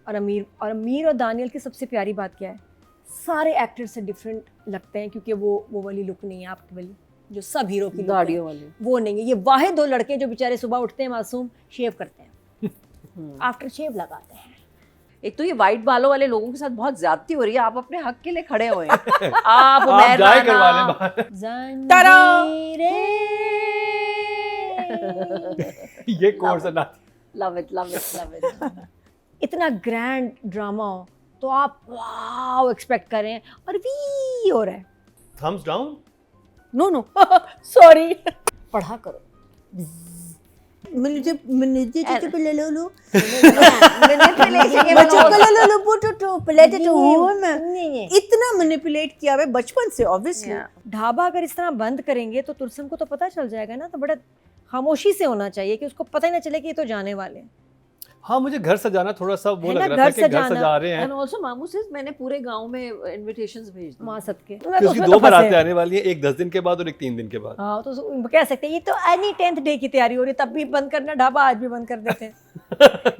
और अमीर और दानियल की सबसे प्यारी बात क्या है, सारे एक्टर से डिफरेंट लगते हैं क्योंकि वो वाली लुक नहीं है आपकी वाली जो सब हीरो की दाढ़ियों वाली, वो नहीं है। ये वाहिद दो लड़के जो बेचारे सुबह उठते हैं मासूम, शेव करते हैं, आफ्टर शेव लगाते हैं। एक तो ये वाइट बालों वाले लोगों के साथ बहुत ज्यादती हो रही है। आप अपने हक के लिए खड़े हुए हैं। आप जाए करवा लें बाहर। ये कोर्स है ना, love it love it love it. इतना ग्रैंड ड्रामा हो तो आप वाओ एक्सपेक्ट करें और वी हो रहा है। Thumbs down. नो सॉरी, पढ़ा करो। मुझे पे ले लो इतना मैनिपुलेट किया हुआ बचपन से ऑब्वियसली। ढाबा अगर इस तरह बंद करेंगे तो तुलसम को तो पता चल जाएगा ना, तो बड़ा खामोशी से होना चाहिए कि उसको पता ही ना चले कि ये तो जाने वाले हैं। हाँ, मुझे घर सजाना थोड़ा सा वो है लग ना, रहा था घर कि घर सजाना। सजा रहे हैं एंड आल्सो मामू से मैंने पूरे गांव में इनविटेशंस भेज दी। माँ सदके कि उसकी दो बारातें आने वाली हैं, एक 10 दिन के बाद और एक 3 दिन के बाद। हाँ, तो कह सकते हैं ये तो एनी 10th डे की तैयारी हो रही है, तब भी बंद करना ढाबा, आज भी बंद कर देते हैं।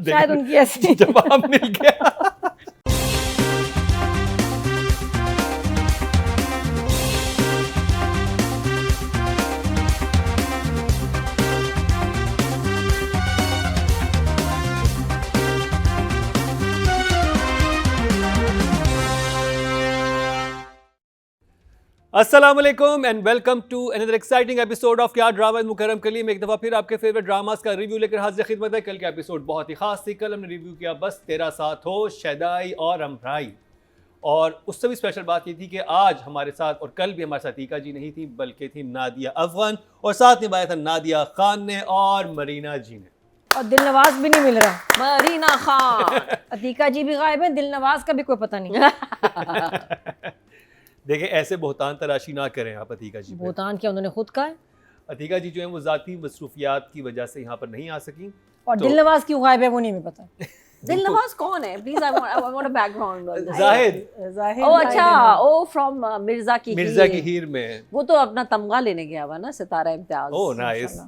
शायद उनकी ऐसी जवाब मिल गया। अस्सलाम वालेकुम and welcome to another exciting episode of क्या ड्रामा विद मुकर्रम कलीम। एक दफ़ा फिर आपके फेवरेट ड्रामास का रिव्यू लेकर हाजिर खिदमत है। कल का एपिसोड बहुत ही खास थी। कल हमने रिव्यू किया बस तेरा साथ हो, शदाई और अमराई। और उससे भी स्पेशल बात ये थी कि आज हमारे साथ और कल भी हमारे साथ ईका जी नहीं थी बल्कि थी नादिया अफगान, और साथ निभाया था नादिया खान ने और मरीना जी ने। और दिल नवाज भी नहीं मिल रहा। मरीना खान, अतीका जी भी गायब है, दिल नवाज का भी कोई पता नहीं। देखें, ऐसे बोहतान तराशी ना करें आप अतीका जी पे। भूतान क्या उन्होंने खुद कहा है। अतीका जी जो है वो ज़ाती मसरूफियात की वजह से यहाँ पर नहीं आ सकी। और तो- दिल नवाज क्यों गायब है वो नहीं हमें पता। दिल नवाज कौन है? Please I want a background. Zahid oh अच्छा, ओ फ्रॉम मिर्जा की हीर में। वो तो अपना तमगा लेने गया हुआ ना, सितारा इम्तियाज। Oh nice.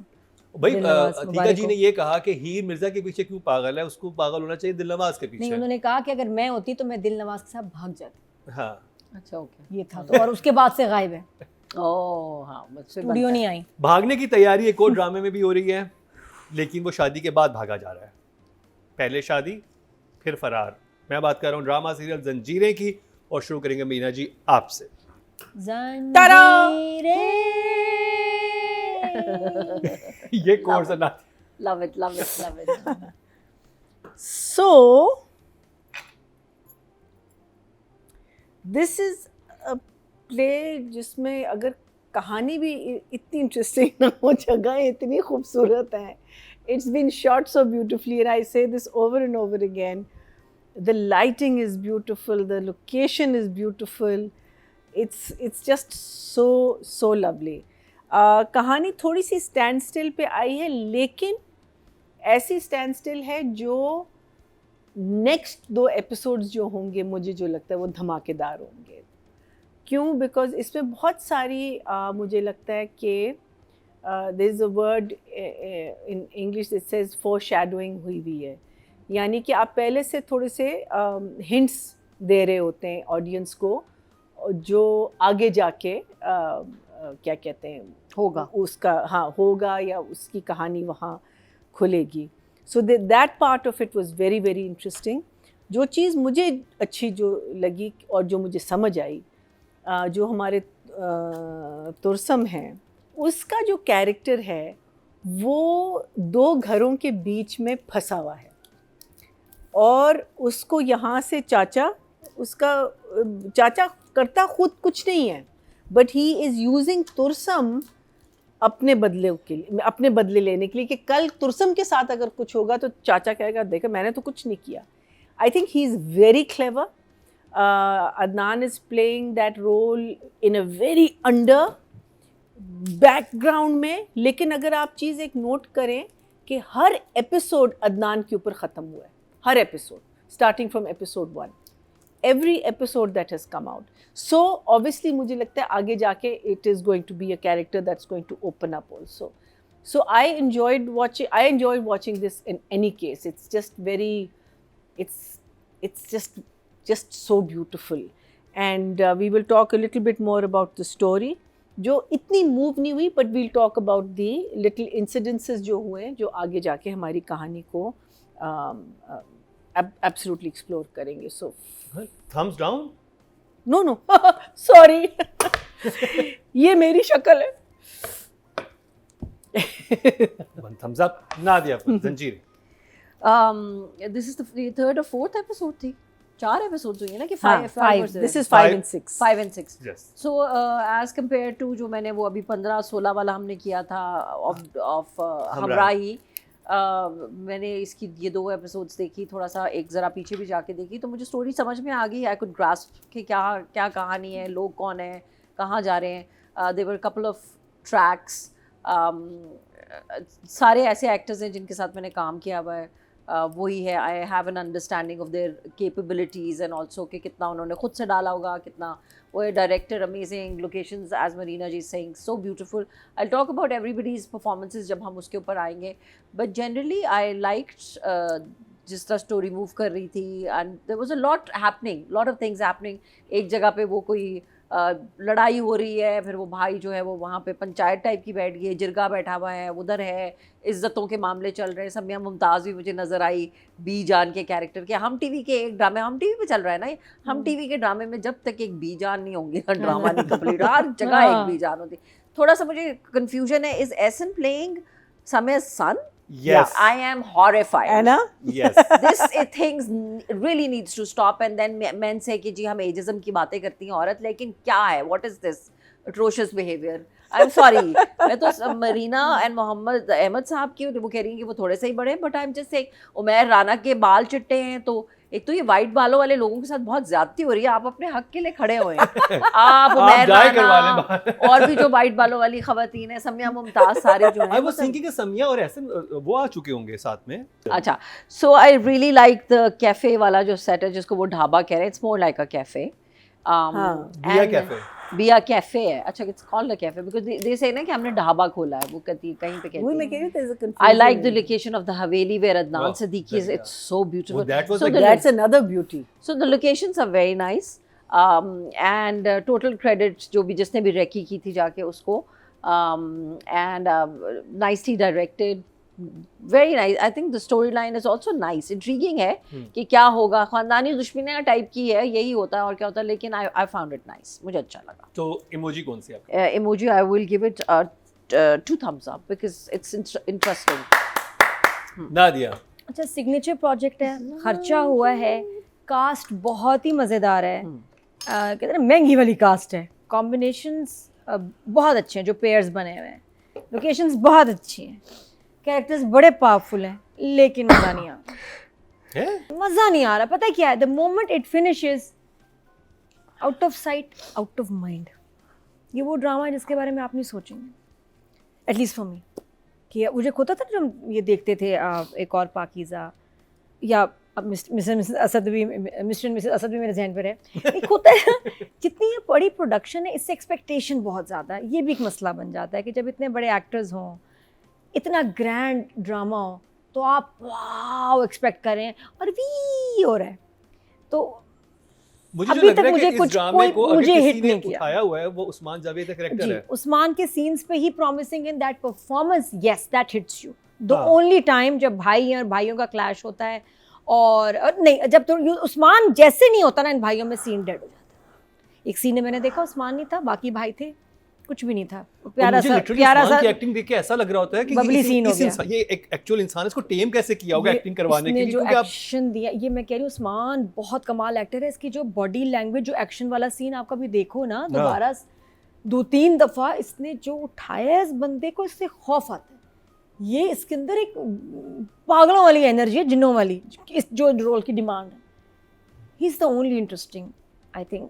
भाई अतीका जी ने ये कहा कि हीर मिर्जा के पीछे क्यों पागल है, उसको पागल होना चाहिए दिलनवाज के नहीं, पीछे। उन्होंने कहा कि अगर मैं होती तो मैं दिल नवाज के साथ भाग जाती। हाँ, अच्छा ओके, ये था तो। और उसके बाद से गायब है, ओह हाँ, मुझसे स्टूडियो नहीं आई। भागने की तैयारी एक और ड्रामे में भी हो रही है, लेकिन वो शादी के बाद भागा जा रहा है। पहले शादी फिर फरार। मैं बात कर रहा हूँ ड्रामा सीरियल जंजीरें की, और शुरू करेंगे मीना जी आपसे। ये कोर्स है ना। Love it love it love it. So this is a play जिसमें अगर कहानी भी इतनी इंटरेस्टिंग ना हो, जगह इतनी खूबसूरत है, it's been shot so beautifully, and I say this over and over again. The lighting is beautiful, the location is beautiful, it's just so lovely. कहानी थोड़ी सी स्टैंड स्टिल पे आई है, लेकिन ऐसी स्टैंड स्टिल है जो नेक्स्ट 2 एपिसोड्स जो होंगे मुझे जो लगता है वो धमाकेदार होंगे। क्यों? बिकॉज इसमें बहुत सारी मुझे लगता है कि there is a word in English it says foreshadowing हुई हुई है, यानी कि आप पहले से थोड़े से हिंट्स दे रहे होते हैं ऑडियंस को, जो आगे जाके क्या कहते हैं होगा उसका, हाँ होगा, या उसकी कहानी वहाँ खुलेगी। So that part of it was very very interesting. जो चीज़ मुझे अच्छी जो लगी और जो मुझे समझ आई, जो हमारे तुरसम हैं, उसका जो कैरेक्टर है वो 2 घरों के बीच में फंसा हुआ है, और उसको यहाँ से चाचा, उसका चाचा करता खुद कुछ नहीं है, बट ही इज़ यूजिंग तुरसम अपने बदले के लिए, अपने बदले लेने के लिए, कि कल तुरसम के साथ अगर कुछ होगा तो चाचा कहेगा देखा मैंने तो कुछ नहीं किया। I think he is very clever. Adnan is playing that role in a very under background में, लेकिन अगर आप चीज़ एक नोट करें कि हर एपिसोड अदनान के ऊपर ख़त्म हुआ है, हर episode starting from episode 1, every episode that has come out. So obviously मुझे लगता है आगे जाके it is going to be a character that's going to open up also. So I enjoyed watching this in any case. It's just very, it's it's just so beautiful. And we will talk a little bit more about the story, जो इतनी move नहीं हुई, but we'll talk about the little incidences जो हुए, जो आगे जाके हमारी कहानी को absolutely explore करेंगे. So thumbs down? No, sorry. ये मेरी शक्ल है. One thumbs up. नादिया, जंजीर. This is the third or fourth episode थी. 4 episodes हुई है ना कि हाँ, 5. This is 5 and 6. 5 and 6. Yes. So as compared to जो मैंने वो अभी 15-16 वाला हमने किया था of हमराही, मैंने इसकी ये 2 एपिसोड्स देखी, थोड़ा सा एक ज़रा पीछे भी जाके देखी, तो मुझे स्टोरी समझ में आ गई. आई कुड ग्रास्प कि क्या कहानी है, लोग कौन है, कहाँ जा रहे हैं. There were couple of tracks. सारे ऐसे एक्टर्स हैं जिनके साथ मैंने काम किया हुआ है. वही है, I have an understanding of their capabilities and also कि कितना उन्होंने खुद से डाला होगा, कितना वो है. Director amazing, locations as Marina ji saying so beautiful. I talk about everybody's performances जब हम उसके ऊपर आएंगे, बट जनरली आई लाइक्ड जिस तरह स्टोरी मूव कर रही थी, and there was a lot happening, lot of things happening. एक जगह पे वो कोई लड़ाई हो रही है, फिर वो भाई जो है वो वहाँ पे पंचायत टाइप की बैठ गई है, जिरगा बैठा हुआ है, उधर है इज्जतों के मामले चल रहे हैं. समिया मुमताज़ भी मुझे नज़र आई बी जान के कैरेक्टर के. हम टीवी के एक ड्रामे, हम टीवी पे चल रहा है ना, हम टीवी के ड्रामे में जब तक एक बी जान नहीं होंगी ना, ड्रामा नहीं कंप्लीट. हर जगह एक बी जान होती. थोड़ा सा मुझे कन्फ्यूजन है. Is essence playing Samir's son? Yes. I am horrified. Anna? Yes. This things really needs to stop. And then men say कि जी हम ageism की बातें करती हैं औरत, लेकिन क्या है? What is this atrocious behavior? I'm sorry. मैं तो मरीना एंड मोहम्मद अहमद साहब की वो कह रही हैं कि वो थोड़े से ही बड़े हैं, but I am just saying Umair Rana के बाल चिट्टे हैं, तो एक तो ये वाइट बालों वाले लोगों के साथ बहुत ज्यादती हो रही है. आप अपने हक के लिए खड़े हुए हैं. आप उमैर राना और भी जो वाइट बालों वाली खवातीन है, समिया मुमताज, सारे जो I was thinking कि समिया और एहसन वो आ चुके होंगे साथ में. अच्छा, so I really like the cafe वाला जो सेट है, जिसको वो ढाबा कह रहे हैं. It's more like a cafe. बिया कैफे. बिया कैफे है. अच्छा, it's called a cafe because they से ना कि हमने ढाबा खोला है. वो कहती कहीं पे कहती वही मैं है. कह रही हूँ, there's a confusion. I like the location of the Haveli where Adnan Wow, Siddiqui is. yeah. It's so beautiful. Oh, that was so like- the, That's another beauty. so the locations are very nice. And total credit जो भी जिसने भी recce की थी जाके उसको. And nicely directed. Very nice. I think the storyline is also nice. Intriguing है कि क्या होगा. खानदानी दुश्मनियाँ टाइप की है, यही होता है और क्या होता है, लेकिन I found it nice. मुझे अच्छा लगा. तो इमोजी कौन सी आपकी? Emoji, I will give it 2 thumbs up because it's interesting. Nadia. अच्छा, सिग्नेचर प्रोजेक्ट है, खर्चा हुआ है, कास्ट बहुत ही मज़ेदार है. कहते हैं महंगी वाली कास्ट है. कॉम्बिनेशंस बहुत अच्छे हैं जो पेयर्स बने हुए हैं. लोकेशंस बहुत अच्छी हैं. कैरेक्टर्स बड़े पावरफुल हैं, लेकिन मज़ा नहीं आ रहा. मज़ा नहीं आ रहा. पता है क्या है, the moment it finishes, out of sight out of mind. ये वो ड्रामा है जिसके बारे में आप नहीं सोचेंगे, एटलीस्ट फॉर मी. कि मुझे होता था जब हम ये देखते थे एक और पाकीज़ा, या अब मिस्टर एंड मिसेस असद भी मेरे जहन पर है. एक होता है जितनी ये बड़ी प्रोडक्शन है, इससे एक्सपेक्टेशन बहुत ज़्यादा है. ये भी एक मसला बन जाता है कि जब इतने बड़े एक्टर्स हों, इतना ग्रैंड ड्रामा हो, तो आप वाव एक्सपेक्ट करें और वी हो रहा है. तो मुझे अभी जो लग तक रहा है मुझे कि कुछ इस ड्रामे को मुझे अगर हिट किसी ने नहीं किया. उठाया हुआ है वो उस्मान जावेद का कैरेक्टर जी, है. उस्मान के सीन्स पे ही promising in that performance. Yes, that hits you. The हाँ. ओनली टाइम जब भाई और भाइयों का क्लैश होता है, और नहीं, जब तो उस्मान जैसे नहीं होता ना, इन भाइयों में सीन डेड हो जाता है. एक सीन में मैंने देखा उस्मान नहीं था, बाकी भाई थे, कुछ भी नहीं था. प्यारा सा की एक्टिंग देख के ऐसा लग रहा होता है कि बबली सीन हो गया. ये एक एक्चुअल इंसान, इसको टेम कैसे किया होगा एक्टिंग करवाने के लिए, जो क्योंकि आप एक्शन दिया, ये मैं कह रही हूँ, उस्मान बहुत कमाल एक्टर है. इसकी जो बॉडी लैंग्वेज, जो एक्शन वाला सीन आप कभी देखो ना दोबारा 2-3 दफ़ा, इसने जो उठाया है इस बंदे को, इससे खौफ आता है. ये इसके अंदर एक पागलों वाली एनर्जी है, जिन्नों वाली, इस जो रोल की डिमांड है. He is the only interesting I think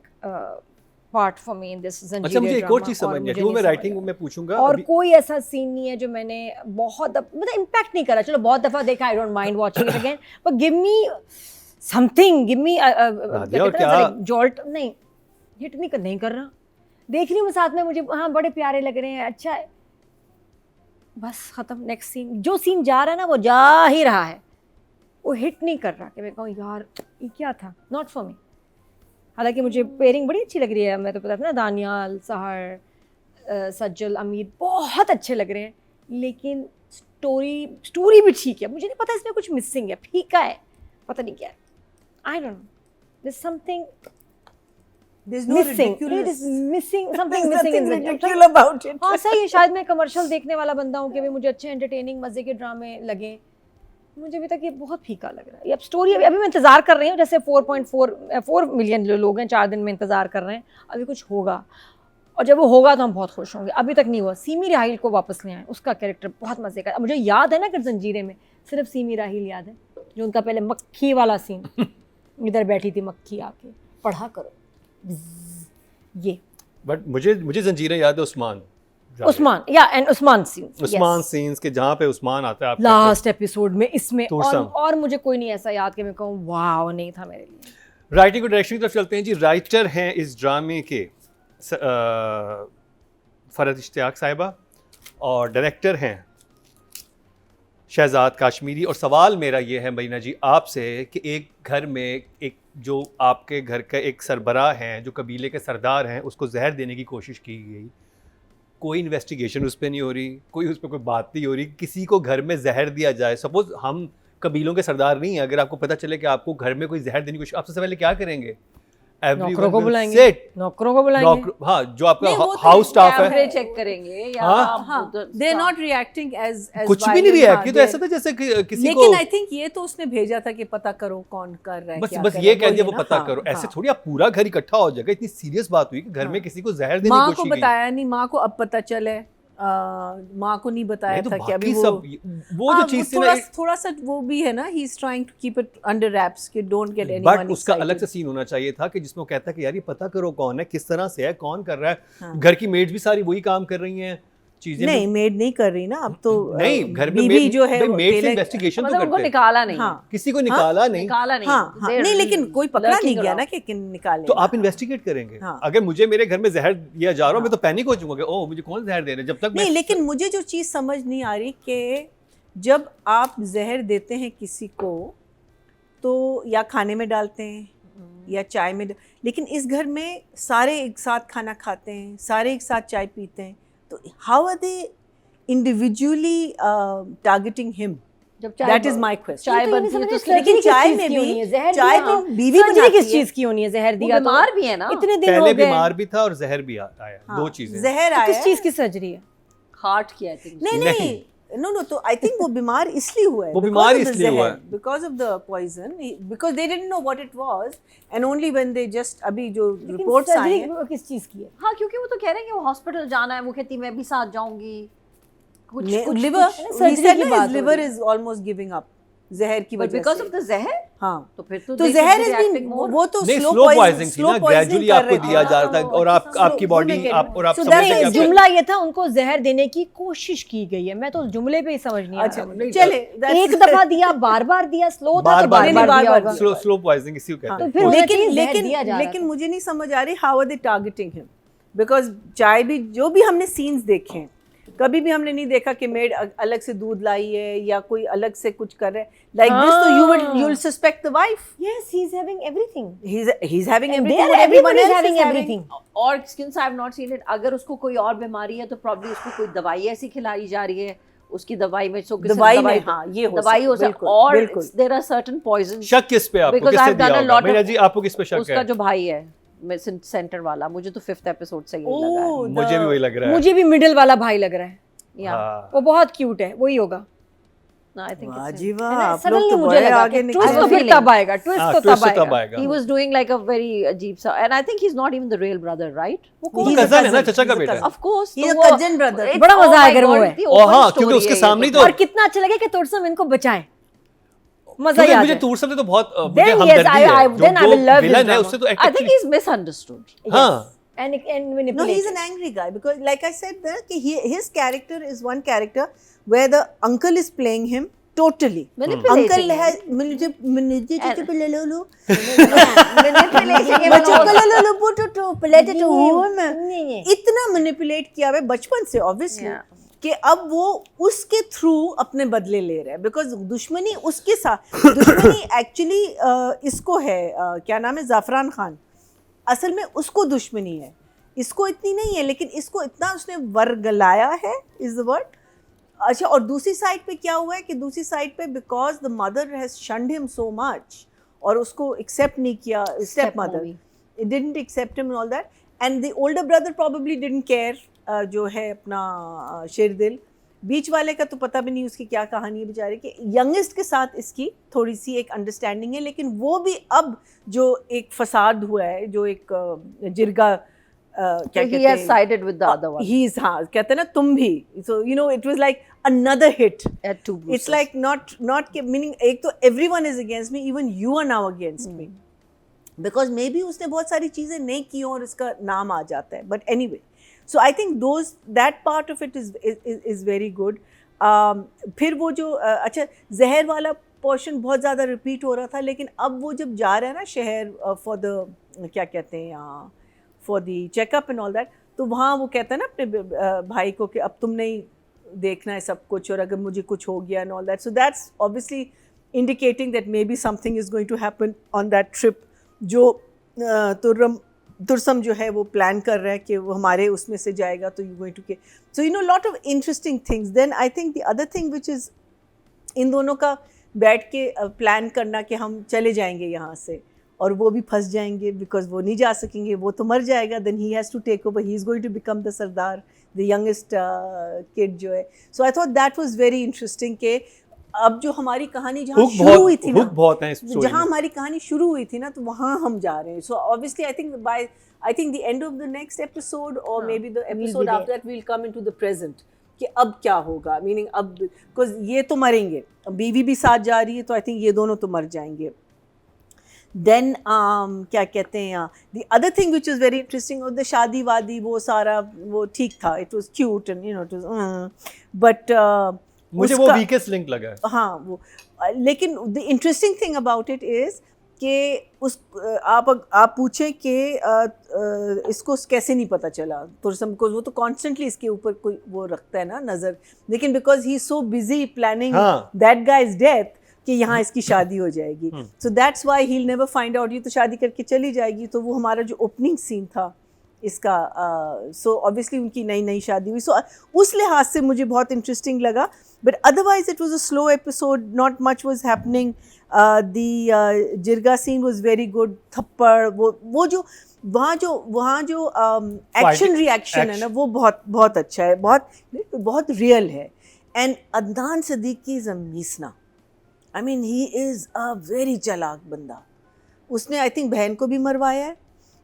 part for me in this जंजीर. अच्छा, मुझे एक और चीज़ समझ नहीं आई, वो मैं राइटिंग में पूछूंगा. और कोई ऐसा सीन नहीं है जो मैंने बहुत मतलब इम्पैक्ट नहीं करा. चलो बहुत दफ़ा देखा, I don't mind watching it again, but give me something, give me jolt. नहीं, हिट नहीं कर रहा. देख रही हूँ साथ में, मुझे हाँ बड़े प्यारे लग रहे हैं, अच्छा है, बस ख़त्म. नेक्स्ट सीन, जो सीन जा रहा है ना वो जा ही रहा है. वो हिट नहीं कर रहा कि मैं कहूँ यार ये क्या था, नॉट फॉर मी। हालांकि मुझे पेयरिंग बड़ी अच्छी लग रही है, मैं तो पता था ना, दानियाल, सहर, सज्जल, अमीर बहुत अच्छे लग रहे हैं, लेकिन स्टोरी भी ठीक है, मुझे नहीं पता इसमें कुछ मिसिंग है, फीका है, पता नहीं क्या है, I don't know, there's something There's no missing, it ridiculous. is missing, something There's missing nothing in the ridiculous about it. हाँ सही है, शायद मैं कमर्शियल देखने वाला बंदा हूँ कि भाई मुझे अच्छे एंटरटेनिंग मज़े के ड्रामे लगे, मुझे अभी तक ये बहुत फीका लग रहा है। ये अब स्टोरी अभी मैं इंतज़ार कर रही हूँ, जैसे 4 मिलियन लोग हैं 4 दिन में इंतज़ार कर रहे हैं, अभी कुछ होगा, और जब वो होगा तो हम बहुत खुश होंगे। अभी तक नहीं हुआ। सीमी राहिल को वापस ले आए, उसका कैरेक्टर बहुत मज़े का, मुझे याद है ना कि जंजीरें में सिर्फ सीमी राहिल याद है, जो उनका पहले मक्खी वाला सीन, इधर बैठी थी मक्खी आके पढ़ा करो ये। बट मुझे जंजीरें याद है उस्मान एंड उस्मान सीन्स के जहाँ पे उस्मान आता है आपका लास्ट एपिसोड में, इसमें Toursome। और मुझे कोई नहीं ऐसा याद कि मैं कहूँ वाह नहीं था मेरे लिए। राइटिंग और डायरेक्शन की तरफ चलते हैं जी। राइटर हैं इस ड्रामे के फरहत इश्तियाक साहिबा, और डायरेक्टर हैं शहजाद काश्मीरी। और सवाल मेरा ये है मरीना जी आपसे कि एक घर में एक जो आपके घर का एक सरबराह हैं, जो कबीले के सरदार हैं, उसको जहर देने की कोशिश की गई, कोई इन्वेस्टिगेशन उस पर नहीं हो रही, कोई उस पर कोई बात नहीं हो रही, किसी को घर में जहर दिया जाए, सपोज हम कबीलों के सरदार नहीं हैं, अगर आपको पता चले कि आपको घर में कोई जहर देने की कोशिश, आप सबसे पहले क्या करेंगे? नौकरों को बुलाएंगे, नौकरों को बुलाएंगे, हाँ जो आपका नहीं, वो तो हाउस स्टाफ है, कैमरे चेक करेंगे या हाँ? They're not reacting as कुछ भी नहीं रिएक्ट किया, तो ऐसा था जैसे कि किसी को, लेकिन आई थिंक ये तो उसने भेजा था कि पता करो कौन कर रहा है, बस क्या बस कर ये रहा है, कह दिया वो ना, पता हाँ, करो। ऐसे हाँ। थोड़ी आप पूरा घर इकट्ठा हो जाएगा, इतनी सीरियस बात हुई कि घर में किसी को जहर देने माँ की को कोशिश की गई। बताया नहीं, माँ को अब पता चले, माँ को नहीं बताया तो था कि अभी बाकी वो सब वो जो चीज थी ना, थोड़ा सा वो भी है ना, he is trying to keep it under wraps कि डोंट गेट एनीवन बट उसका अलग से सीन होना चाहिए था कि जिसमें वो कहता है कि यार ये पता करो कौन है, किस तरह से है, कौन कर रहा है। हाँ। घर की मेड्स भी सारी वही काम कर रही हैं, चीजें नहीं मेड नहीं कर रही ना अब तो, नहीं घर में बीवी जो है वो मेड से टेलर- इन्वेस्टिगेशन तो मतलब उनको करते हैं, निकाला नहीं, हाँ किसी को निकाला नहीं, निकाला नहीं, हाँ, हाँ, They're नहीं लेकिन कोई पकड़ा नहीं lurking गया around। ना कि निकाले। तो आप इन्वेस्टिगेट करेंगे। हाँ। अगर मुझे मेरे घर में जहर दिया जा रहा हो, मैं तो पैनिक हो जाऊंगा कि ओह मुझे कौन जहर दे रहा है, जब तक नहीं, लेकिन मुझे जो चीज़ समझ नहीं आ रही कि जब आप जहर देते हैं किसी को तो या खाने में डालते हैं या चाय में, लेकिन इस घर में सारे एक साथ खाना खाते हैं, सारे एक साथ चाय पीते हैं, तो how are they individually targeting him? जब दैट इज माय क्वेश्चन। चाय बनती है तो लेकिन चाय में भी चाय में बीवी सर्जरी किस बनाती चीज की होनी है? जहर वो दिया तो बीमार भी है ना, इतने दिन हो पहले गए, बीमार भी था और जहर भी आया, हाँ, दो चीजें। जहर तो आया किस चीज की सर्जरी है? हार्ट की आई थिंक। नहीं नहीं नो तो आई थिंक वो बीमार इसलिए हुआ है, वो बीमार इसलिए हुआ है। Because of the poison, because they didn't know what it was and only when they just अभी जो लेकिन रिपोर्ट्स आई सर्जरी हैं किस चीज की है? हाँ क्योंकि वो तो कह रहे हैं कि वो हॉस्पिटल जाना है, वो कहती मैं भी साथ जाऊंगी, कुछ लिवर, surgery he said की ना बात his हो liver रही is almost giving up जहर की बट वजह बिकॉज से। ऑफ द जहर, हाँ तो फिर तो they जहर should be has been reacting more। वो तो नहीं स्लो स्लो पॉइजनिंग थी ना, poisoning ग्रेजुअली कर आपको रहे दिया थे। जा रहा था और आप slow- आपकी बॉडी वो मैं आप और आप So समझ that रहे is हैं कि जुमला ये था उनको जहर देने की कोशिश की गई है, मैं तो जुमले पे ही समझ नहीं आ अच्छा रहा। नहीं, चले एक दफा दिया, बार बार दिया, स्लो था तो बार-बार बार दिया। बार दिया बार-बार होगा। स्लो पॉइजनिंग इसी को कहते तो हैं। फिर होना लेकिन चाहिए जहर लेकिन दिया जा रहा लेकिन था। मुझे नहीं समझ आ रही how are they targeting him, because चाय भी जो भी हमने सीन्स देखे हैं, कभी भी हमने नहीं देखा कि मेड अलग से दूध लाई है या कोई अलग से कुछ कर रहा है लाइक दिस, तो you will suspect the wife. Yes, he's having everything. He's having And everything there what everyone everybody is else having is everything. और since I have not seen it, अगर उसको कोई और बीमारी है तो probably उसको कोई दवाई ऐसी खिलाई जा रही है, उसकी दवाई में so किसी दवाई में, हाँ, ये हो दवाई हो सकता है, सकता, और बिल्कुल। there are certain poisons। शक किस पे आपको, Because किससे I've done दिया a होगा? lot of- मीना जी आपको किस पे शक उसका है? जो भाई है सेंटर वाला, मुझे तो 5th एपिसोड से यही लगा है। Oh, मुझे भी वही लग रहा है। मुझे भी मिडिल वाला भाई लग रहा है, Yeah, हाँ। वो बहुत क्यूट है, वही होगा। no, I think वाह it's जी him। वाह, आप लोग सडनली तो मुझे बड़े लगा आगे कि निकल ट्विस्ट तो I was फिर feeling- तब आएगा, ट्विस्ट हाँ, तो twist तब तो तब आएगा। आएगा। He was doing like a very अजीब सा, and I think he's not even the real brother, right? वो He's a cousin है ना, cousin, चचा का he's a बेटा है। cousin. Of course, He's तो a वो- cousin brother. It's- बड़ा मजा oh आएगा my वो God, है। इतनी ओ open हाँ, story क्योंकि उसके है ये सामने तो। तो- और कितना अच्छा लगे कि तुरसम इनको बचाए, मजा क्योंकि याद मुझे है। तूर से तो बहुत मुझे Then yes, हमदर्दी है। then I will love this villain है drama. उससे तो I think actually- he's misunderstood. हाँ And No, he's manipulated. an angry guy because, like I said, his character is one character where the uncle is playing him totally. Manipulating Uncle him. has manipulating Manipulating him बच्चों and को all. Low put it to plate it to him. नहीं, नहीं। इतना manipulate किया हुआ है बचपन से obviously Yeah. कि अब वो उसके थ्रू अपने बदले ले रहे हैं, बिकॉज दुश्मनी उसके साथ, दुश्मनी एक्चुअली इसको है, क्या नाम है, ज़ाफ़रान खान, असल में उसको दुश्मनी है, इसको इतनी नहीं है, लेकिन इसको इतना उसने वर्गलाया है, इज़ द वर्ड। अच्छा, और दूसरी साइड पे क्या हुआ है कि दूसरी साइड पे because the mother has shunned him so much और उसको एक्सेप्ट नहीं किया, step mother didn't accept him and all that, and the older brother probably didn't care, जो है अपना शेरदिल, बीच वाले का तो पता भी नहीं उसकी क्या कहानी है बेचारे की। यंगेस्ट के साथ इसकी थोड़ी सी एक अंडरस्टैंडिंग है, लेकिन वो भी अब जो एक फसाद हुआ है, जो एक जिरगा क्या कहते हैं, sided with the other one, he is, हाँ कहते हैं ना तुम भी, so you know it was like another hit at to bruises. It's like not के मीनिंग, एक तो everyone is against me, even you are now against me, because maybe उसने बहुत सारी चीज़ें नहीं की और इसका नाम आ जाता है, but any way, so I think that part of it is very good. फिर वो जो अच्छा जहर वाला पोर्शन बहुत ज़्यादा रिपीट हो रहा था, लेकिन अब वो जब जा रहा है ना शहर फॉर द क्या कहते हैं यहाँ for the checkup and all that, तो वहाँ वो कहता है ना अपने भाई को कि अब तुम नहीं देखना है सब कुछ, और अगर मुझे कुछ हो गया and all that, so that's obviously indicating that maybe something is going to happen on that trip, जो तुरसम जो है वो प्लान कर रहा है कि वो हमारे उसमें से जाएगा, तो यू गोइंग टू के, so you know lot of interesting things. Then I think the other thing which is in दोनों का बैठ के प्लान करना कि हम चले जाएंगे यहाँ से, और वो भी फंस जाएंगे बिकॉज वो नहीं जा सकेंगे, वो तो मर जाएगा, then he has to take over, he is going to become the sardar, the youngest kid जो है। So I thought that was very interesting कि अब जो हमारी कहानी जहाँ शुरू हुई थी ना, बहुत है इस story जहाँ में। हमारी कहानी शुरू हुई थी ना, तो वहाँ हम जा रहे हैं। So obviously I think the end of the next episode और maybe the episode after that will come into the present कि अब क्या होगा, मीनिंग अब बिकॉज ये तो मरेंगे, बीवी भी साथ जा रही है, तो आई थिंक ये दोनों तो मर जाएंगे। देन क्या कहते हैं, the other thing which is very interesting, और द शादी वादी वो सारा वो ठीक था, it was cute and you know it was, but मुझे वो वीकेस्ट लिंक लगा है। हाँ वो, लेकिन the interesting thing about it is कि उस आप पूछें कि इसको कैसे नहीं पता चला तुरसम को, वो तो कॉन्स्टेंटली इसके ऊपर कोई वो रखता है ना नज़र, लेकिन because he is so busy planning that guys death कि यहाँ इसकी शादी हो जाएगी, so that's why he will never find out, ये तो शादी करके चली जाएगी। तो वो हमारा जो ओपनिंग सीन था इसका, सो ऑब्वियसली उनकी नई नई शादी हुई, सो उस लिहाज से मुझे बहुत इंटरेस्टिंग लगा, but otherwise it was a slow episode, not much was happening. The jirga scene was very good, थप्पड़ वो जो वहाँ जो एक्शन रिएक्शन है ना, वो बहुत बहुत अच्छा है, बहुत रियल है। And Adnan Siddiqui is a मीसना, I mean he is a very चालाक बंदा, उसने आई थिंक बहन को भी मरवाया है,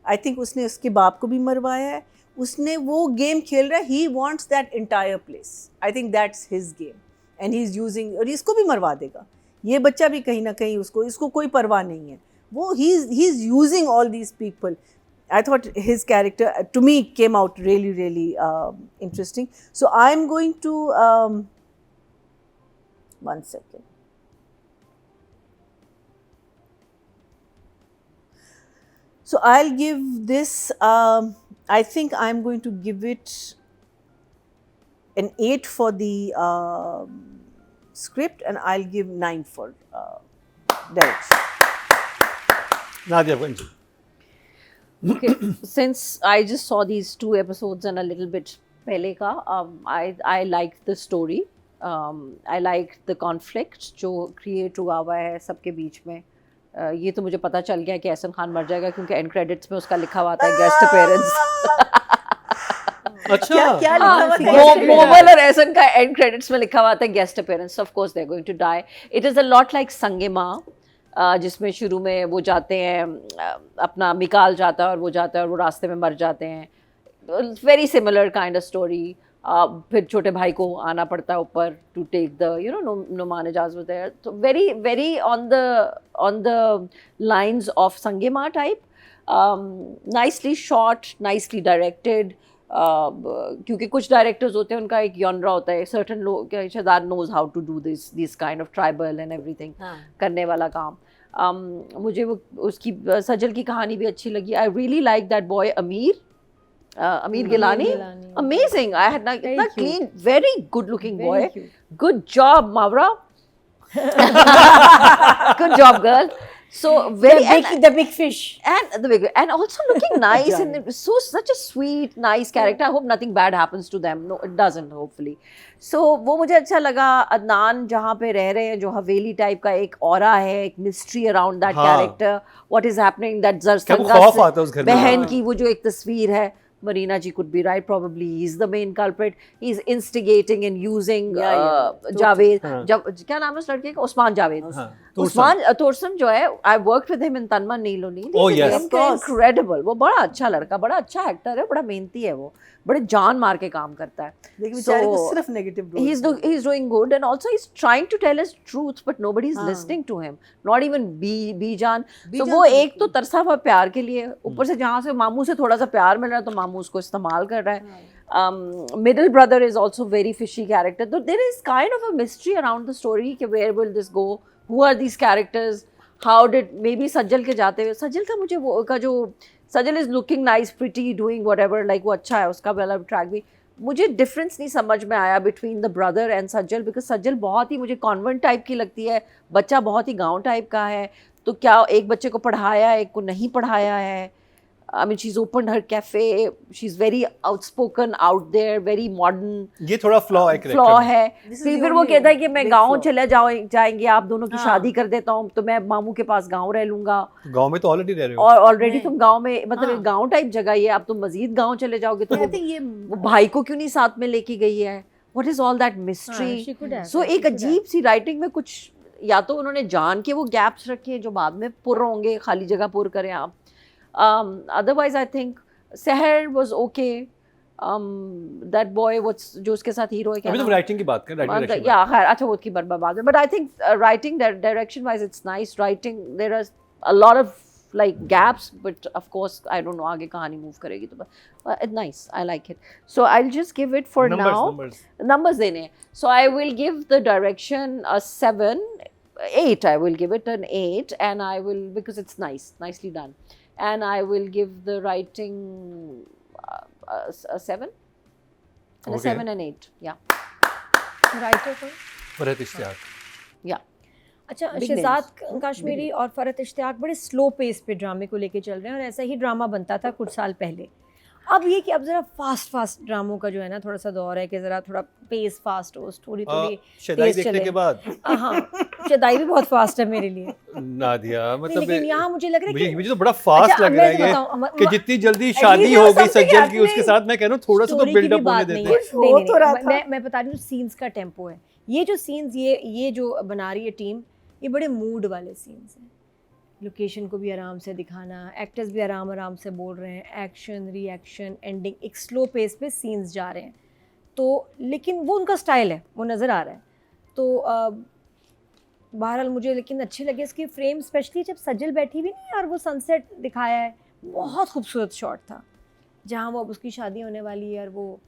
आई थिंक उसने उसके बाप को भी मरवाया है, उसने वो गेम खेल रहा है, he wants that entire place, I think that's his game and he is using, और इसको भी मरवा देगा ये बच्चा भी कहीं ना कहीं, इसको कोई परवाह नहीं है, वो he is using all these people. I thought his character to me came out really interesting. So I'm going to 1 second. So I'll give this, I think I'm going to give it an 8 for the script, and I'll give 9 for direction. Nadia, go ahead. Okay, since I just saw these 2 episodes and a little bit पहले का, I like the story, I like the conflict जो create हुआ है सबके बीच में। ये तो मुझे पता चल गया कि एहसन खान मर जाएगा, क्योंकि एंड क्रेडिट्स में उसका लिखा हुआ था गेस्ट अपीयरेंस। अच्छा, क्या लिखा हुआ था? मोमल और एहसन का एंड क्रेडिट्स में लिखा हुआ था guest appearance, of course they are going to die. It is a lot like Sangemah, जिसमें शुरू में वो जाते हैं, अपना मिकाल जाता है और वो जाता है और वो रास्ते में मर जाते हैं, very similar kind of story. फिर छोटे भाई को आना पड़ता है ऊपर to take the Numan Ejaz was there, तो very on the lines of Sangemah type, nicely shot, nicely directed, क्योंकि कुछ डायरेक्टर्स होते हैं उनका एक जॉनरा होता है, सर्टन लोग Shahzad knows how to do this kind of tribal and everything करने वाला काम। मुझे वो उसकी सजल की कहानी भी अच्छी लगी। आई रियली लाइक दैट बॉय अमीर, Amir Gilani. Gilani. Amazing. I had not Very not cute. clean, very good looking boy. Very cute. Good job, Mavra. Good job, girl. So very The big fish. and the big and also looking nice and it was such a sweet nice character. I hope nothing bad happens to them. No, it doesn't hopefully. So वो मुझे अच्छा लगा. अदनान जहाँ पे रह रहे हैं जो हवेली टाइप का एक ऑरा है, एक मिस्ट्री अराउंड दैट हाँ. Character. What is happening that क्या वो खौफ आता है उस घर में. बहन की वो जो एक तस्वीर है. Marina ji could be right, probably he's the main culprit. He's instigating and using Javed. हाँ. क्या नाम है उस लड़के का? उस्मान जावेद. हाँ, उस्मान तोरसम जो है, I worked with him in Tanma Neeloni. Oh, yes. Incredible. वो बड़ा अच्छा लड़का, बड़ा अच्छा एक्टर है, बड़ा मेहनती है वो, बड़े जान मार के काम करता है. लेकिन बेचारे को सिर्फ negative role. He's doing good and also he's trying to tell his truth, but nobody's listening to him. Not even Bijan. So वो एक तो तरसा हुआ प्यार के लिए, ऊपर से जहाँ से मामू से थोड़ा सा प्यार मिल रहा है तो मामू उसको इस्तेमाल कर रहा है. Middle brother is also very fishy character. So there is kind of a mystery around the story कि where will this go? Who are these characters? How did maybe सज्जल के जाते हुए, सज्जल का मुझे वो का जो सज्जल is looking nice, pretty, doing whatever, like वो अच्छा है, उसका वाला ट्रैक भी मुझे डिफरेंस नहीं समझ में आया between the brother and Sajal. Because सज्जल बहुत ही मुझे कॉन्वेंट टाइप की लगती है, बच्चा बहुत ही गांव टाइप का है. तो क्या एक बच्चे को पढ़ाया, एक को नहीं पढ़ाया है. I mean, she's opened her cafe. She's very outspoken out there, very modern. ये थोड़ा फ्लॉ है character फ्लॉ में. है. फिर वो कहता है कि मैं गांव चले जाएंगे, आप दोनों की हाँ. शादी कर देता हूँ तो मैं मामू के पास गांव रह लूंगा. गांव में तो ऑलरेडी रह रहे हो. और ऑलरेडी तुम गांव में, मतलब हाँ. एक गांव टाइप जगह ही है, अब तुम मजीद गांव चले जाओगे तो I think ये वो भाई को क्यों नहीं साथ में लेके गई है. व्हाट इज ऑल दैट हाँ, she mystery. could have, so she एक could अजीब सी राइटिंग में कुछ, या तो उन्होंने जान के वो गैप्स रखे हैं जो बाद में पुर होंगे, खाली जगह पुर करें आप. अदरवाइज आई थिंक सहर वाज ओके. दैट बॉय जो उसके साथ हीरो है, अभी तो राइटिंग की बात कर, राइटिंग डायरेक्शन. या खैर अच्छा वो की बर्बाद है. But I think writing direction wise it's nice writing. There are a lot of like gaps, but of course I don't know आगे कहानी move करेगी तो it's nice. I like it. So I'll just give it for now. Numbers देने हैं. So I will give the direction a 7, 8. I will give it an 8, and I will, because it's nicely done, and I will give the writing a 7 and a 7 and 8. Yeah. Writer को Farhat Ishtiyaq. Yeah. अच्छा, Big Shahzad Kashmiri और फरहत इश्तियाक बड़े slow pace पे ड्रामे को लेके चल रहे हैं और ऐसा ही ड्रामा बनता था कुछ साल पहले. अब ये कि अब ज़रा फास्ट ड्रामों का जो है ना थोड़ा सा दौर है कि ज़रा थोड़ा पेस फास्ट हो, स्टोरी थोड़ी शदाई तेज देखने चले. के बाद हाँ, शदाई भी बहुत फास्ट है मेरे लिए. नादिया, मतलब लेकिन यहाँ मुझे लग रहा है कि मुझे तो बड़ा फास्ट अच्छा, लग मैं रहा है तो ये बताऊं, कि जितनी जल्दी शादी हो गई सज्जल की उसके साथ, मैं कह रहा हूँ थोड़ा सा तो स्टोरी की भी बिल्डअप होने बात देते नहीं हैं. है. नहीं, हो नहीं, तो रहा नहीं, मैं बता रही हूँ सीन्स का टेम्पो है. ये जो सीन्स ये जो बना रही है टीम, ये बड़े मूड वाले सीन्स हैं. लोकेशन को भी आराम से दिखाना, एक्टर्स भी आराम से बोल रहे हैं, एक्शन रिएक्शन एंडिंग, एक स्लो पेस पे सीन्स जा रहे हैं. तो लेकिन वो उनका स्टाइल है, वो नज़र आ रहा है. तो बहरहाल मुझे लेकिन अच्छे लगे इसके फ्रेम, स्पेशली जब सज्जल बैठी भी नहीं और वो सनसेट दिखाया है, बहुत खूबसूरत शॉट था जहाँ वो अब उसकी शादी होने वाली है और वो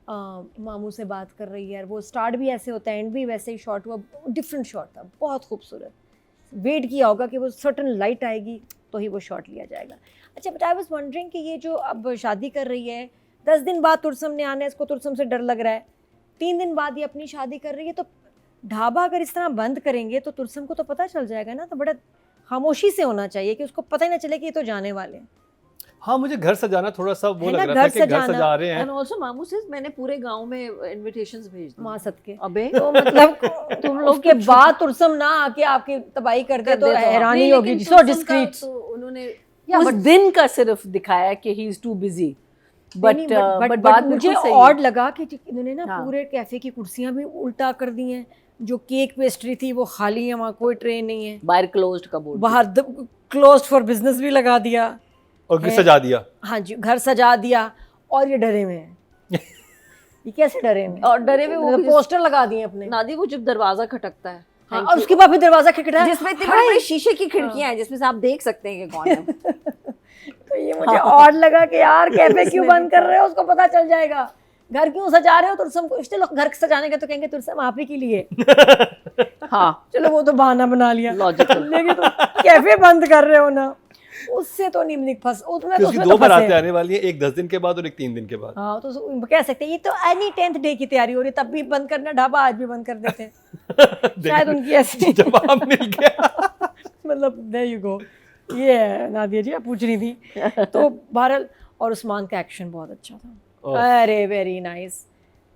मामू से बात कर रही है और वो स्टार्ट भी ऐसे होता है, एंड भी वैसे ही शॉट हुआ. डिफरेंट शॉट था, बहुत खूबसूरत. वेट किया होगा कि वो सर्टन लाइट आएगी तो ही वो शॉट लिया जाएगा. अच्छा, बट आई वाज वंडरिंग कि ये जो अब शादी कर रही है, 10 दिन बाद तुरसम ने आना है, इसको तुरसम से डर लग रहा है. 3 दिन बाद ये अपनी शादी कर रही है, तो ढाबा अगर इस तरह बंद करेंगे तो तुरसम को तो पता चल जाएगा ना. तो बड़ा खामोशी से होना चाहिए कि उसको पता ही ना चले कि ये तो जाने वाले हैं. हाँ, मुझे घर सजाना थोड़ा सा वो है लग ना, रहा था घर कि घर सजाना. सजा रहे हैं. And also मामू से मैंने पूरे गांव में इनविटेशंस भेज दी. माँ सदके. अबे तो मतलब तुम लोग के बाद तुरसम ना आके आपकी तबाही कर दे तो हैरानी नहीं, होगी. लेकिन सो तुरसम का डिस्क्रीट. तो उन्होंने Yeah, उस but- दिन का सिर्फ दिखाया कि he is too busy. But बात मुझे बिल्कुल सही ऑड है. लगा कि इन्होंने ना हाँ. पूरे कैफे की कुर्सियां भी उल्टा कर दी हैं. जो केक पेस्ट्री थी वो खाली है, वहाँ कोई ट्रे नहीं है. बाहर क्लोज्ड का बोर्ड. बाहर क्लोज्ड फॉर बिजनेस भी लगा दिया. और घर सजा दिया. हाँ जी, घर सजा दिया. और ये डरे हुए हैं. ये कैसे डरे हुए हैं? और डरे हुए वो पोस्टर लगा दिए अपने. नादी वो जब दरवाजा खटकता है, हाँ, और उसके बाद फिर दरवाजा खटखटा है, जिसमें इतने बड़े बड़े शीशे की खिड़कियां हैं जिसमें से आप देख सकते हैं कि कौन है. तो ये मुझे ऑड लगा कि यार कैफे क्यों बंद कर रहे हो, उसको पता चल जाएगा. घर क्यों सजा रहे हो तुरसम को? इसलिए लोग घर सजाने का तो कहेंगे तुरसम आप ही के लिए. हाँ, चलो वो तो बहाना बना लिया. लॉजिकल. लेकिन तुम कैफे बंद कर रहे हो ना. उससे तो नहीं फंस उसमें कि तो उसकी उसमें 2 तो बारातें फंसे। आने वाली हैं, एक 10 दिन के बाद और एक 3 दिन के बाद। हाँ तो कह सकते हैं ये तो एनी 10th डे की तैयारी हो रही है, तब भी बंद करना ढाबा, आज भी बंद कर देते हैं। शायद उनकी ऐसी जवाब मिल गया। मतलब देयर यू गो। ये है नादिया जी, आप पूछ रही थी। तो बहरहाल, और उस्मान का एक्शन बहुत अच्छा था, अरे वेरी नाइस।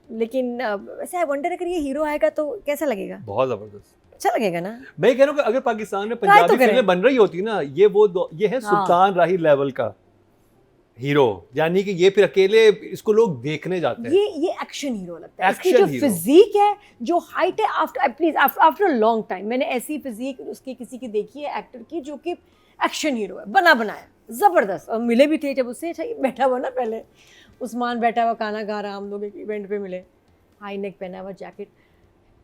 लेकिन वैसे आई वंडर अगर ये हीरो आएगा तो कैसा लगेगा? बहुत जबरदस्त, अच्छा लगेगा ना? मैं कह रहा हूँ कि अगर पाकिस्तान में तो पंजाबी करें। फिल्में बन रही होती ना, ये ये है सुल्तान राही लेवल का हीरो, यानी कि ये फिर अकेले इसको लोग देखने जाते हैं। ये एक्शन हीरो लगता है। इसकी Action जो hero। फिजिक है, जो हाइट है, after please after a long time मैंने ऐसी फिजिक उसकी किसी की देखी है एक्टर की, जो कि एक्शन हीरो है, बना बनाया जबरदस्त। और मिले भी थे जब उससे बैठा हुआ ना, पहले उस्मान बैठा हुआ खाना खा रहा, हम लोग एक इवेंट पे मिले, हाई नेक पहना हुआ जैकेट,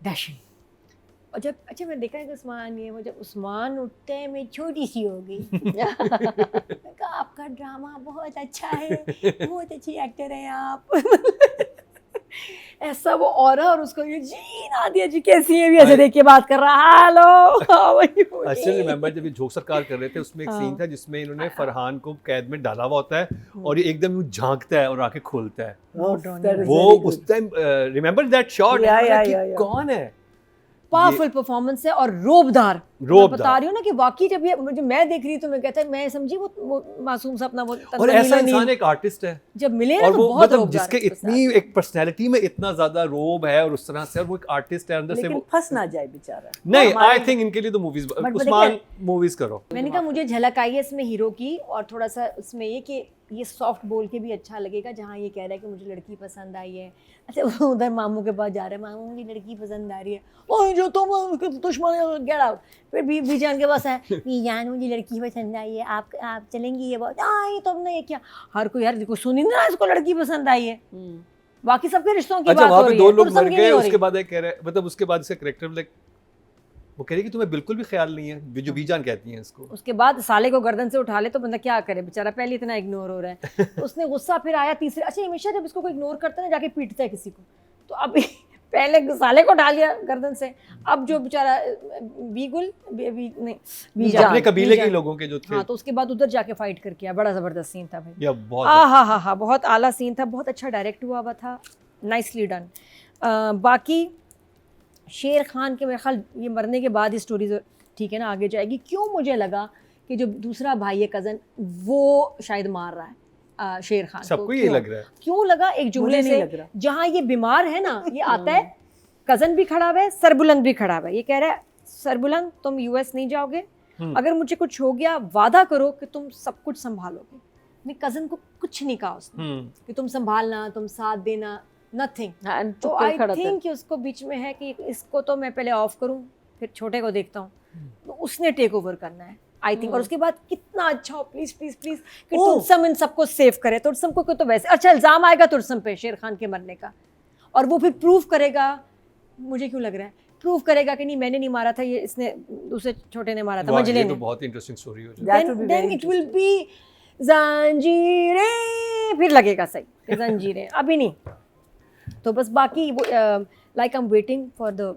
डैशिंग। और जब अच्छा मैं देखा है कि उस्मान ये वो, जब उस्मान उठते हैं मैं छोटी सी हो गई। मैं कहा आपका ड्रामा बहुत अच्छा है, बहुत अच्छी एक्टर हैं आप। ऐसा वो ऑरा, और उसको ये जी नादिया जी कैसी है, भी ऐसे देख के बात कर रहा, hello how are you. I still remember जब ये झोंक सरकार कर रहे थे, उसमें एक सीन था जिसमें इन्होंने फरहान को कैद में डाला हुआ होता है और ये एकदम यूं झांकता है और आंखें खोलता है। वो उस टाइम रिमेंबर दैट शॉट, कौन है? पावरफुल परफॉर्मेंस है और रोबदार। रोबदार। मैं बता रही हूँ ना कि वाकई जब ये मुझे मैं देख रही तो मैं कहता है, मैं समझी वो मासूम सा अपना वो और ऐसा इंसान एक आर्टिस्ट है, जब मिले ना और तो वो बहुत मतलब रोबदार जिसके है उसके इतनी एक पर्सनैलिटी में इतना ज्यादा रोब है और उस तरह से, और वो एक आर्टिस्ट है अंदर से। लेकिन वो फंस ना जाए बेचारा। नहीं, आई थिंक इनके लिए तो मूवीज, उस्मान मूवीज करो। मैंने कहा मुझे झलक आई है इसमें हीरो की, और थोड़ा सा उसमें ये कि ये सॉफ्ट बोल के भी अच्छा लगेगा, जहाँ ये कह रहा है कि मुझे लड़की पसंद आई है। अच्छा वो उधर मामू के पास जा रहा है, मामू मुझे लड़की पसंद आ रही है, ओह जो तुम दुश्मन गेट आउट। फिर बीजान के पास है, बीजान मुझे लड़की पसंद आई है, आप चलेंगी? ये बहुत ये तुमने ये क्या, हर कोई यार देखो सुनी ना इसको लड़की पसंद आई है, बाकी सबके रिश्तों की अच्छा बात हो वहाँ पे रही 2 है, लोग तुरसम मर की गए, नहीं हो उसके रही। बाद कह रहे, मतलब उसके बाद इसका कैरेक्टर लाइक वो कह रही कि तुम्हें बिल्कुल भी ख्याल नहीं है, जो बीजान कहती हैं इसको। उसके बाद साले को गर्दन से उठा ले तो बंदा क्या करे बेचारा, पहले इतना इग्नोर हो रहा है। तो उसने गुस्सा फिर आया तीसरे, अच्छा हमेशा जब इसको कोई इग्नोर करता है ना जाके पीटता है किसी को, तो अभी पहले साले को उठा लिया गर्दन से, अब जो बेचारा बीजान अपने कबीले के लोगों के जो थे। हाँ, तो उसके बाद उधर जाके फाइट करके आया, बड़ा जबरदस्त सीन था भाई। या बहुत हाँ बहुत आला सीन था, बहुत अच्छा डायरेक्ट हुआ था, नाइसली डन। बाकी शेर खान के मेरे ख्याल ये मरने के बाद ही स्टोरी ठीक है ना आगे जाएगी। क्यों मुझे लगा कि जो दूसरा भाई है कज़न, वो शायद मार रहा है शेर खान को। सबको ये लग रहा है। क्यों लगा? एक जुमले से, जहाँ ये बीमार है ना, ये आता है, कज़न भी खड़ा हुआ है, सरबुलंद भी खड़ा हुआ है, ये कह रहा है सरबुलंद तुम यूएस नहीं जाओगे, अगर मुझे कुछ हो गया वादा करो कि तुम सब कुछ संभालोगे। अपने कज़न को कुछ नहीं कहा उसने कि तुम संभालना, तुम साथ देना, नथिंग। तो आई थिंक कि उसको बीच में है कि इसको तो मैं पहले ऑफ करूं, फिर छोटे को देखता हूँ, तो उसने टेक ओवर करना है आई थिंक। और उसके बाद कितना अच्छा हो, प्लीज प्लीज प्लीज कि तुर्सम इन सबको सेव करे। तुर्सम को तो वैसे अच्छा इल्जाम आएगा तुर्सम पे शेर खान के मरने का, और वो फिर प्रूव करेगा, मुझे क्यों लग रहा है प्रूव करेगा कि नहीं मैंने नहीं मारा था, ये इसने दूसरे छोटे ने मारा था, मजले ने। तो बहुत इंटरेस्टिंग स्टोरी हो जाएगी। देन इट विल बी जंजीरें, फिर लगेगा सही जंजीरें, अभी नहीं। तो बस बाकी like I am waiting for the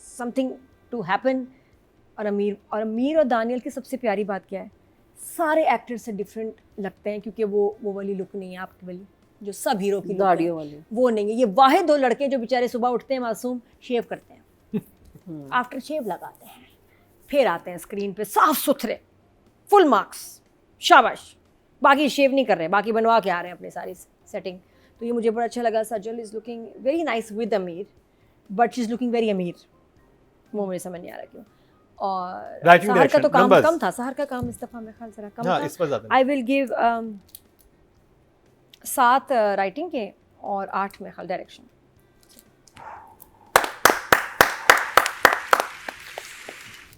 something to happen. और अमीर और दानियल की सबसे प्यारी बात क्या है, सारे एक्टर से डिफरेंट लगते हैं, क्योंकि वो वाली लुक नहीं है आपकी वाली जो सब हीरो की दाढ़ियों वाली, वो नहीं है। ये वाहिद 2 लड़के जो बेचारे सुबह उठते हैं मासूम, शेव करते हैं, आफ्टर शेव लगाते हैं, फिर आते हैं स्क्रीन पे साफ सुथरे, फुल मार्क्स, शाबाश। बाकी शेव नहीं कर रहे, बाकी बनवा के आ रहे हैं अपनी सारी सेटिंग। तो ये मुझे बड़ा अच्छा लगा। Sajal is looking very nice with अमीर, but she is looking very अमीर, वो मुझे समझ नहीं आ रहा क्यों। और सहर का तो काम कम था, सहर का काम इस दफ़ा मेरे ख्याल से कम था। इस पर ज़्यादा आई विल गिव 7 राइटिंग के और 8 मेरे ख्याल डायरेक्शन।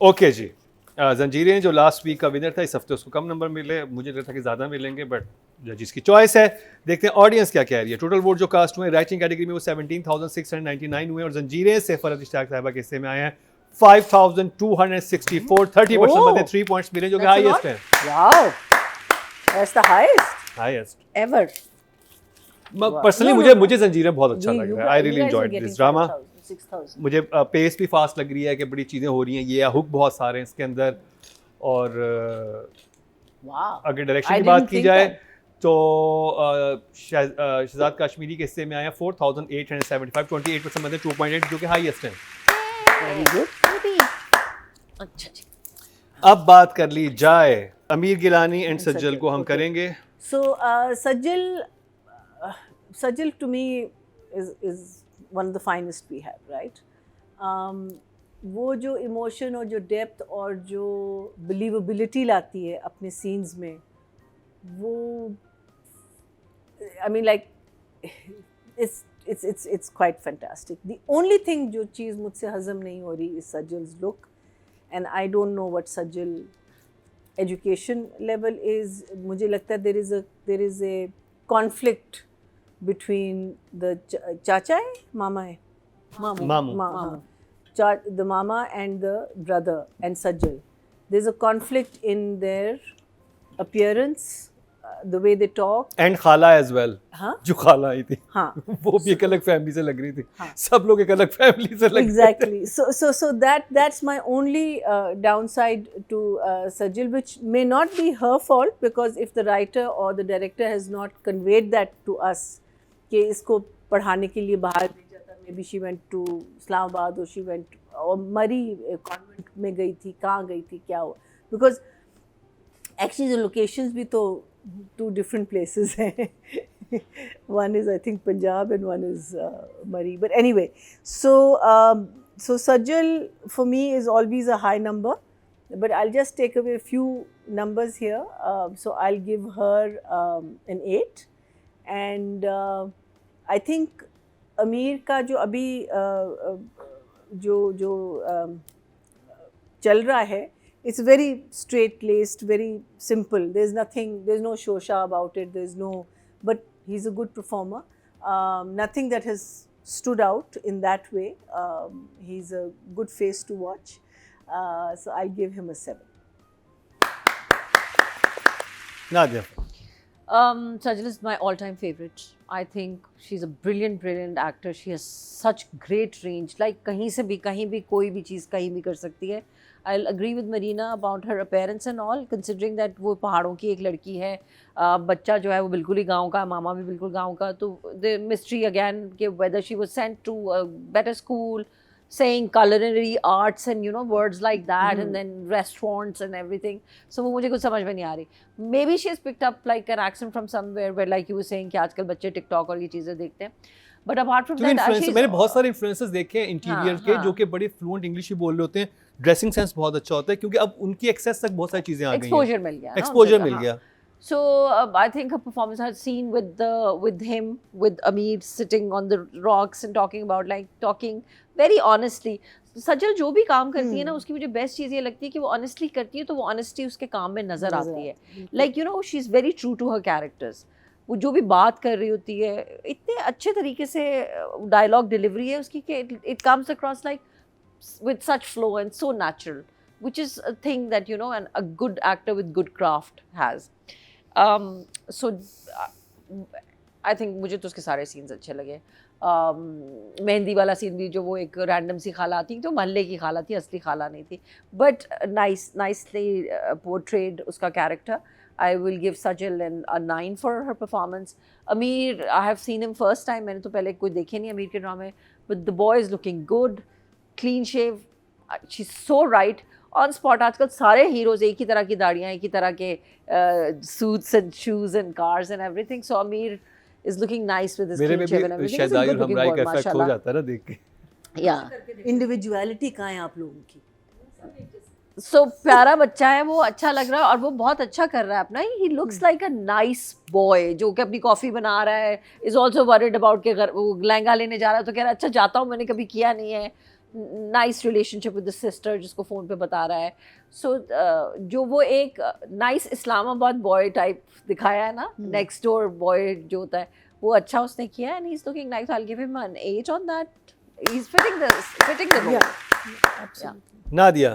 ओके जी, जंजीरें जो लास्ट वीक का विनर था, इस हफ्ते उसको कम नंबर मिले, मुझे लगा था कि ज़्यादा मिलेंगे, बट जजिस की चॉइस है। देखते हैं ऑडियंस क्या कह रही है। टोटल वोट जो कास्ट हुए राइटिंग कैटेगरी में वो 17,699 हुए, और जंजीरें से फरहत इश्तियाक साहिबा के हिस्से में आए हैं 5,264, 30% में 3 पॉइंट्स मिले, जो कि हाईएस्ट है। Wow, that's the highest ever. Personally मुझे जंजीरें बहुत अच्छा लग रहा है। I really enjoyed this drama. 6,000 मुझे पेस भी फास्ट लग रही है कि बड़ी चीज़ें हो रही हैं, ये हुक बहुत सारे हैं इसके अंदर, और Wow. अगर डायरेक्शन I की बात didn't की think जाए that. तो शहजाद कश्मीरी के हिस्से में आया 4875, 28% मतलब 2.8 जो कि हाईएस्ट है। Very good. अच्छा जी। अब बात कर ली जाए अमीर गिलानी एंड सज्जल को हम okay. करेंगे। So Sajal to me is one of the finest we have, right? वो जो इमोशन और जो डेप्थ और जो बिलीवेबिलिटी लाती है अपने सीन्स में, वो I mean like it's quite fantastic. The only thing जो चीज़ मुझसे हज़म नहीं हो रही is Sajal's look, and I don't know what Sajal education level is. मुझे लगता है there is a conflict between the चाचा है मामा है मामू। the mama and the brother and Sajal. There's a conflict in their appearance, the way they talk. And खाला as well, हाँ जो खाला आई थी हाँ वो भी एक अलग फैमिली से लग रही थी। हाँ. सब लोग एक अलग फैमिली से लग रहे थे। Exactly. So that's my only downside to Sajal, which may not be her fault, because if the writer or the director has not conveyed that to us, कि इसको पढ़ाने के लिए बाहर भेजा था, maybe she went to Islamabad or she went और मरी कॉन्वेंट में गई थी, कहाँ गई थी, क्या हुआ, because actually the locations भी तो two different places हैं. One is I think Punjab and one is Mari. But anyway, so Sajal for me is always a high number, but I'll just take away a few numbers here. So I'll give her an 8, and I think Ameer का जो अभी जो चल रहा है, it's very straight-laced, very simple. There's no shosha about it. But he's a good performer. Nothing that has stood out in that way. He's a good face to watch. So I'll give him a 7. Nadia. Sajal is my all-time favorite. I think she's a brilliant actor. She has such great range. Like कहीं से भी कहीं भी कोई भी चीज़ कहीं भी कर सकती है. I'll agree with Marina about her appearance and all, considering that वो पहाड़ों की एक लड़की है, बच्चा जो है वो बिल्कुल ही गांव का, मामा भी बिल्कुल गांव का, तो the mystery again कि whether she was sent to a better school, saying culinary arts and words like that, and then restaurants and everything. So वो मुझे कुछ समझ में नहीं आ रही. Maybe she has picked up like an accent from somewhere where like you were saying कि आजकल बच्चे TikTok और ये चीज़ें देखते हैं. But apart from that, मैंने बहुत सारे इन्फ्लुएंसर्स देखे हैं इंटीरियर के जो कि बड़ी फ्लुएंट इंग्लिश ही बोल रहे होते हैं। ड्रेसिंग सेंस बहुत अच्छा होता है क्योंकि अब उनकी एक्सेस तक बहुत सारी चीजें आ गई हैं। एक्सपोजर मिल गया, एक्सपोजर मिल गया। So I think her performance I had seen with him, with Ameer sitting on the rocks and talking very honestly. सजल जो भी काम करती है ना, उसकी मुझे बेस्ट चीज़ ये लगती है कि वो ऑनेस्टली करती है, तो वो ऑनेस्टी उसके काम में नज़र आती है. Like she is very true to her characters. वो जो भी बात कर रही होती है, इतने अच्छे तरीके से डायलॉग डिलीवरी है उसकी कि it comes across like with such flow and so natural, which is a thing that and a good actor with good craft has. So I think मुझे तो उसके सारे scenes अच्छे लगे. मेहंदी वाला सीन भी, जो वो एक रैंडम सी खाला थी, तो मोहल्ले की खाला थी, असली खाला नहीं थी, बट nicely portrayed उसका character. I will give Sajal a 9 for her performance. Ameer, I have seen him first time, मैंने तो पहले कोई देखे नहीं अमीर के ड्रामे, but the boy is looking good, clean shave, she's so right. On spot आजकल सारे हीरोज एक ही तरह की दाढ़ियाँ, एक ही तरह के suits and shoes and cars and everything. So Ameer is looking nice with his clean shave and everything. He's a good looking boy, माशाल्लाह. हो जाता है ना देख के. Yeah. इंडिविजुअलिटी कहाँ है आप लोगों की? So प्यारा बच्चा है वो, अच्छा लग रहा है और वो बहुत अच्छा कर रहा है अपना. He looks like a nice boy जो कि अपनी कॉफ़ी बना रहा है. Is also worried about कि अगर वो लहंगा लेने जा रहा है तो कह रहा है अच्छा जाता हूँ, मैंने कभी किया नहीं है. Nice relationship with the sister जिसको फ़ोन पे बता रहा है. So जो वो एक nice इस्लामाबाद boy type दिखाया है ना, next door boy जो होता है, वो अच्छा उसने किया है, and he's looking nice. I'll give him an 8 on that. He's fitting the role. Absolutely. Nadia,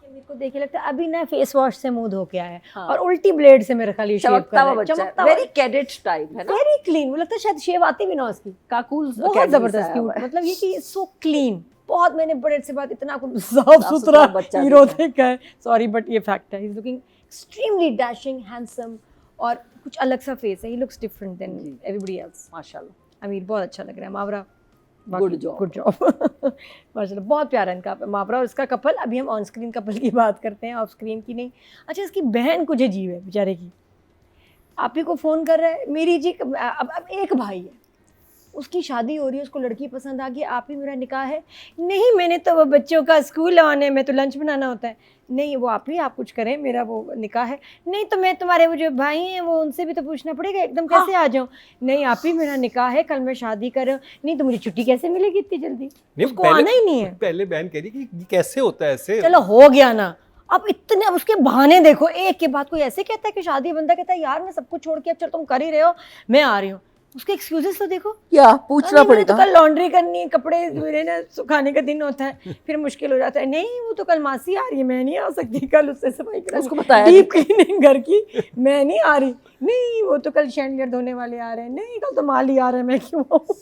मेरे को देख के लगता है अभी नया फेस वॉश से मुंह धो के आया है और उल्टी ब्लेड से मेरे ख्याल शेव कर रहा है. चमकता वेरी कैडेट टाइप है ना, वेरी क्लीन. मुझे लगता है शायद शेव आती भी ना उसकी. काकूल बहुत जबरदस्त क्यूट, मतलब ये कि सो क्लीन. बहुत मैंने बड़े से बात इतना साफ सुथरा हीरो देखा है. सॉरी बट ये फैक्ट है. He is looking extremely dashing, handsome, और कुछ अलग सा फेस है. He looks different than everybody else. माशाल्लाह. आमिर बहुत अच्छा लग रहा है. Mawra Good job. Good job. माशाल्लाह बहुत प्यारा इनका मावरा और इसका कपल. अभी हम ऑन स्क्रीन कपल की बात करते हैं, ऑफ स्क्रीन की नहीं. अच्छा, इसकी बहन कुछ अजीब है बेचारे की. आप ही को फ़ोन कर रहा है, मेरी जी अब एक भाई है, उसकी शादी हो रही है, उसको लड़की पसंद आ गई, आप ही मेरा निकाह है. नहीं, मैंने तो वो बच्चों का स्कूल आने में तो लंच बनाना होता है. नहीं, वो आप ही, आप कुछ करें, मेरा वो निकाह है. नहीं तो मैं तुम्हारे वो जो भाई हैं वो उनसे भी तो पूछना पड़ेगा, एकदम कैसे आ जाऊँ. नहीं, आप ही मेरा निकाह है, कल मैं शादी कर रहा हूँ. नहीं तो मुझे छुट्टी कैसे मिलेगी इतनी जल्दी. उसको आना ही नहीं है. पहले बहन कह रही कि ये कैसे होता है ऐसे. चलो हो गया ना. अब इतने, अब उसके बहाने देखो, एक के बाद कोई ऐसे कहता है कि शादी, बंदा कहता है यार मैं सब कुछ छोड़ के, अब चल तुम कर ही रहे हो, मैं आ रही हूँ. उसके एक्सक्यूजेस तो देखो. या पूछना नहीं, मैंने तो पड़ेगा. कल लॉन्ड्री करनी है, कपड़े मेरे ना सुखाने का दिन होता है, फिर मुश्किल हो जाता है. नहीं, वो तो कल मासी आ रही है, मैं नहीं आ सकती, कल उससे सफाई करा, उसको बताया डीप क्लीनिंग घर की, मैं नहीं आ रही. नहीं, वो तो कल शैंडलियर धोने वाले आ रहे हैं. नहीं, कल तो माली आ रहा है, मैं क्यों आऊं.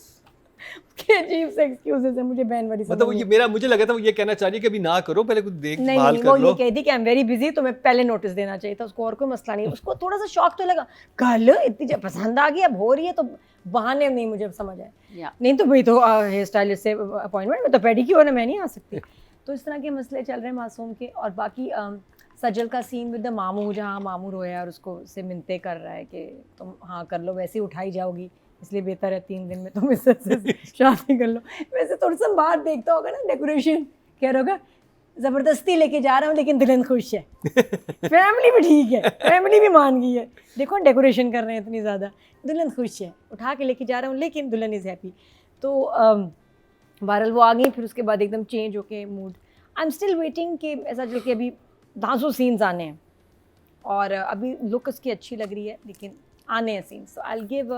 उसके अजीब से एक्सक्यूजेस है. मुझे बहन वाली मतलब वो ये मेरा, मुझे लगा था वो ये कहना चाह रही है कि अभी ना करो, पहले कुछ देख नहीं भाल नहीं, कर वो लो. ये कहती कि आई एम वेरी बिजी, तो मैं पहले नोटिस देना चाहिए था उसको, और कोई मसला नहीं. उसको थोड़ा सा शौक तो लगा, कल इतनी जब पसंद आ गई, अब हो रही है, तो बहाने नहीं मुझे समझ आए. या नहीं तो भाई तो हेयर स्टाइलिस्ट से अपॉइंटमेंट में तो पेडिक्योर है, मैं नहीं आ सकती. तो इस तरह के मसले चल रहे हैं मासूम के. और बाकी सजल का सीन विद द मामू, जहाँ मामू रोया और उसको से मिन्नतें कर रहा है कि तुम हाँ कर लो, वैसे ही उठाई जाओगी, इसलिए बेहतर है 3 दिन में तुम इससे शादी कर लो. वैसे थोड़ा सा बाहर देखता होगा ना, डेकोरेशन कह रहा होगा ज़बरदस्ती लेके जा रहा हूँ लेकिन दुल्हन खुश है. फैमिली भी ठीक है, फैमिली भी मान गई है. देखो डेकोरेशन कर रहे हैं इतनी ज़्यादा, दुल्हन खुश है, उठा के लेके जा रहा हूँ लेकिन दुल्हन इज़ हैप्पी. तो बहरहाल वो आ गई. फिर उसके बाद एकदम चेंज होके mood. I am still waiting कि ऐसा चल के अभी 200 सीन्स आने हैं, और अभी लुक उसकी अच्छी लग रही है, लेकिन आने हैं scenes. So I will give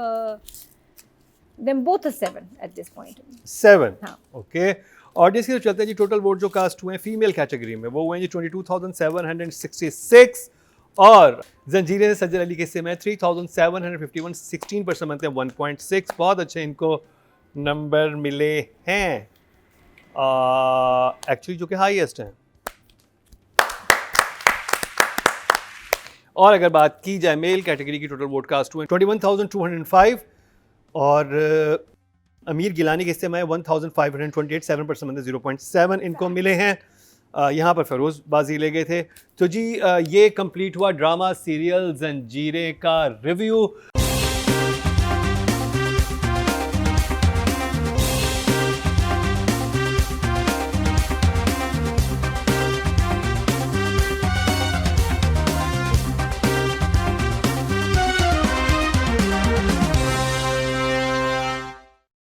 them both a 7 at this point. 7. हाँ. ओके. ऑडियंस की तरफ चलते हैं जी. टोटल वोट जो कास्ट हुए हैं फीमेल कैटेगरी में वो हुए हैं जी 22,766, और जंजीरें सज्जन अली के हिस्से में 3,751, 16% बनते हैं 1.6. बहुत अच्छे इनको नंबर मिले हैं, एक्चुअली जो कि हाईएस्ट हैं. और अगर बात की जाए मेल कैटेगरी की, टोटल वोट कास्ट हुए 21,205, और अमीर गिलानी के हिस्से में 1,528, 7% बनते 0.7 इनको मिले हैं. यहाँ पर फ़िरोज़ बाजी ले गए थे. तो जी ये कंप्लीट हुआ ड्रामा सीरियल जंजीरें का रिव्यू.